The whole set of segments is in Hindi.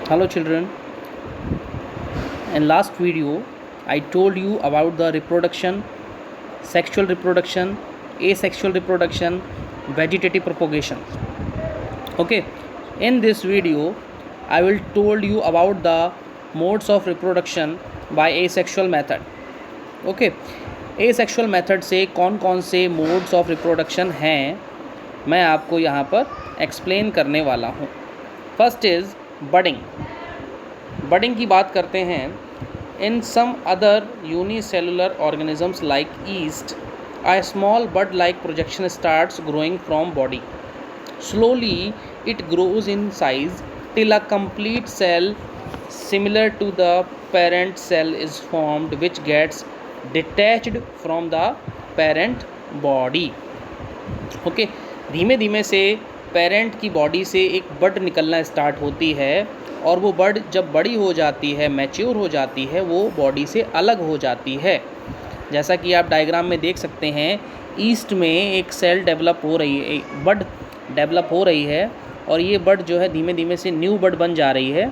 Hello children. In last video I told you about the reproduction, sexual reproduction, asexual reproduction, vegetative propagation. Okay, in this video I will told you about the modes of reproduction by asexual method. Okay, asexual method से कौन कौन से modes of reproduction हैं मैं आपको यहाँ पर explain करने वाला हूँ. First is budding. बडिंग की बात करते हैं. In some other unicellular organisms like yeast a small bud like projection starts growing from body. Slowly it grows in size till a complete cell similar to the parent cell is formed, which gets detached from the parent body. Okay, धीमे धीमे से पेरेंट की बॉडी से एक बड निकलना स्टार्ट होती है और वो बड जब बड़ी हो जाती है, मैच्योर हो जाती है, वो बॉडी से अलग हो जाती है. जैसा कि आप डायग्राम में देख सकते हैं, ईस्ट में एक सेल डेवलप हो रही है, एक बड डेवलप हो रही है और ये बड जो है धीमे धीमे से न्यू बड बन जा रही है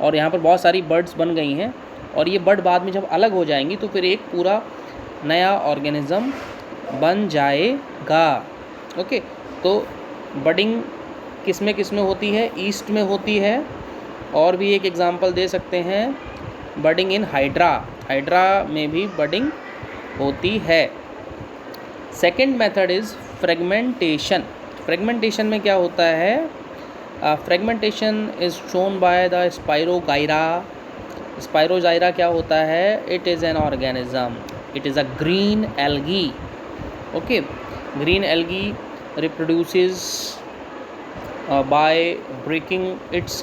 और यहाँ पर बहुत सारी बड्स बन गई हैं और ये बड बाद में जब अलग हो जाएंगी तो फिर एक पूरा नया ऑर्गेनिज़म बन जाएगा. ओके, तो बडिंग किस में होती है? ईस्ट में होती है. और भी एक एग्जांपल दे सकते हैं, बडिंग इन हाइड्रा में भी बडिंग होती है. Second method is fragmentation. Fragmentation में क्या होता है? Fragmentation is shown by the spirogyra. Spirogyra क्या होता है? It is an organism. It is a green algae. Okay, green algae reproduces by breaking its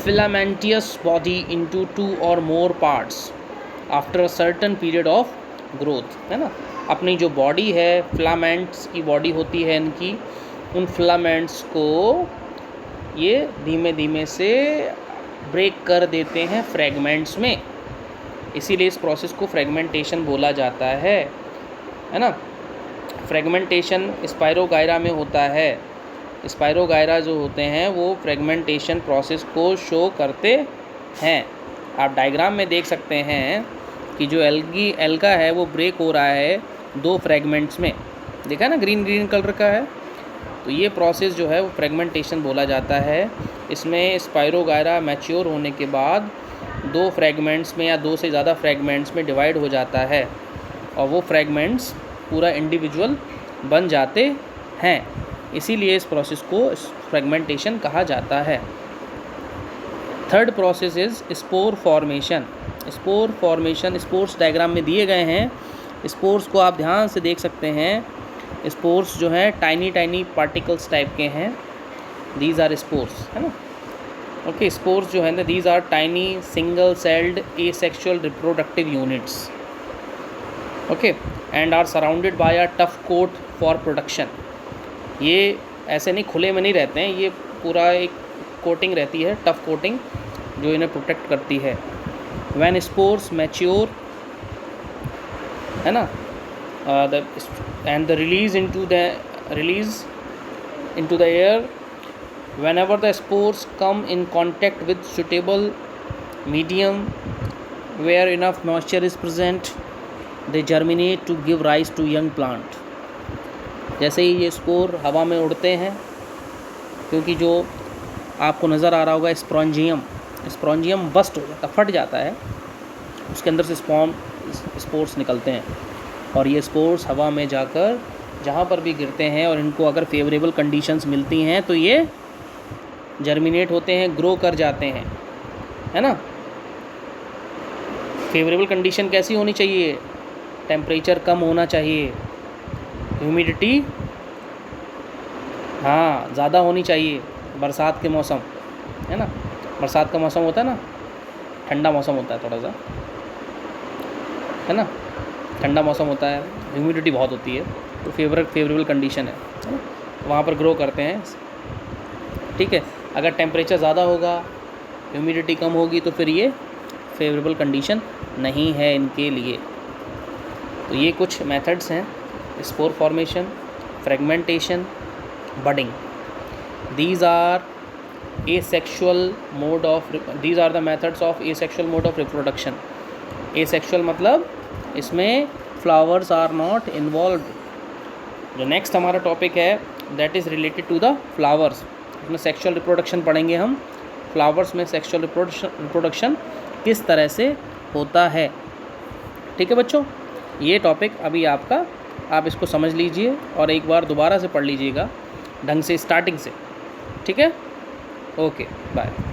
filamentous body into two or more parts after a certain period of growth. है ना, अपनी जो बॉडी है, फिलामेंट्स की बॉडी होती है इनकी, उन फिलामेंट्स को ये धीमे धीमे से ब्रेक कर देते हैं फ्रेगमेंट्स में. इसीलिए इस प्रोसेस को फ्रेगमेंटेशन बोला जाता है ना. फ्रेगमेंटेशन स्पाइरोगाइरा में होता है. स्पाइरोगाइरा जो होते हैं वो फ्रेगमेंटेशन प्रोसेस को शो करते हैं. आप डायग्राम में देख सकते हैं कि जो एल्गा है वो ब्रेक हो रहा है दो फ्रेगमेंट्स में. देखा ना, ग्रीन कलर का है. तो ये प्रोसेस जो है वो फ्रेगमेंटेशन बोला जाता है. इसमें स्पाइरोगाइरा मैच्योर होने के बाद दो फ्रेगमेंट्स में या दो से ज़्यादा फ्रेगमेंट्स में डिवाइड हो जाता है और वो फ्रेगमेंट्स पूरा इंडिविजुअल बन जाते हैं. इसीलिए इस प्रोसेस को फ्रेगमेंटेशन कहा जाता है. Third process is spore formation. Spores diagram में दिए गए हैं. स्पोर्स को आप ध्यान से देख सकते हैं. स्पोर्स जो हैं टाइनी पार्टिकल्स टाइप के हैं. दीज आर स्पोर्स, है ना. ओके, स्पोर्स जो है ना, these are tiny single celled asexual reproductive units. Okay, and are surrounded by a tough coat for production. ये ऐसे नहीं खुले में नहीं रहते हैं, ये पूरा एक कोटिंग रहती है, टफ कोटिंग, जो इन्हें प्रोटेक्ट करती है. व्हेन स्पोर्स मैच्योर, है ना, and the release into the air whenever the spores come in contact with suitable medium where enough moisture is present, they germinate to give rise to young plant. जैसे ही ये स्पोर हवा में उड़ते हैं, क्योंकि जो आपको नज़र आ रहा होगा स्पॉन्जियम बस्ट हो जाता, फट जाता है, उसके अंदर से स्पोर्स निकलते हैं और ये स्पोर्स हवा में जाकर जहाँ पर भी गिरते हैं और इनको अगर फेवरेबल कंडीशंस मिलती हैं तो ये जर्मिनेट होते हैं, ग्रो कर जाते हैं, है ना. फेवरेबल कंडीशन कैसी होनी चाहिए? टेम्परेचर कम होना चाहिए, ह्यूमिडिटी ज़्यादा होनी चाहिए. बरसात के मौसम, है ना, बरसात का मौसम होता है ना, ठंडा मौसम होता है थोड़ा सा, है ना, ठंडा मौसम होता है, ह्यूमिडिटी बहुत होती है, तो फेवरेबल कंडीशन है ना, वहाँ पर ग्रो करते हैं. ठीक है, अगर टेम्परेचर ज़्यादा होगा, ह्यूमिडिटी कम होगी, तो फिर ये फेवरेबल कंडीशन नहीं है इनके लिए. तो ये कुछ मेथड्स हैं: spore formation, fragmentation, budding. These are asexual mode of these are the methods of asexual mode of reproduction. asexual मतलब इसमें flowers are not involved. जो नेक्स्ट हमारा टॉपिक है that is related to the flowers, इसमें सेक्सुअल रिप्रोडक्शन पढ़ेंगे हम। फ्लावर्स में सेक्सुअल रिप्रोडक्शन किस तरह से होता है। ठीक है बच्चों, ये टॉपिक अभी आपका, आप इसको समझ लीजिए और एक बार दोबारा से पढ़ लीजिएगा ढंग से स्टार्टिंग से। ठीक है, ओके बाय।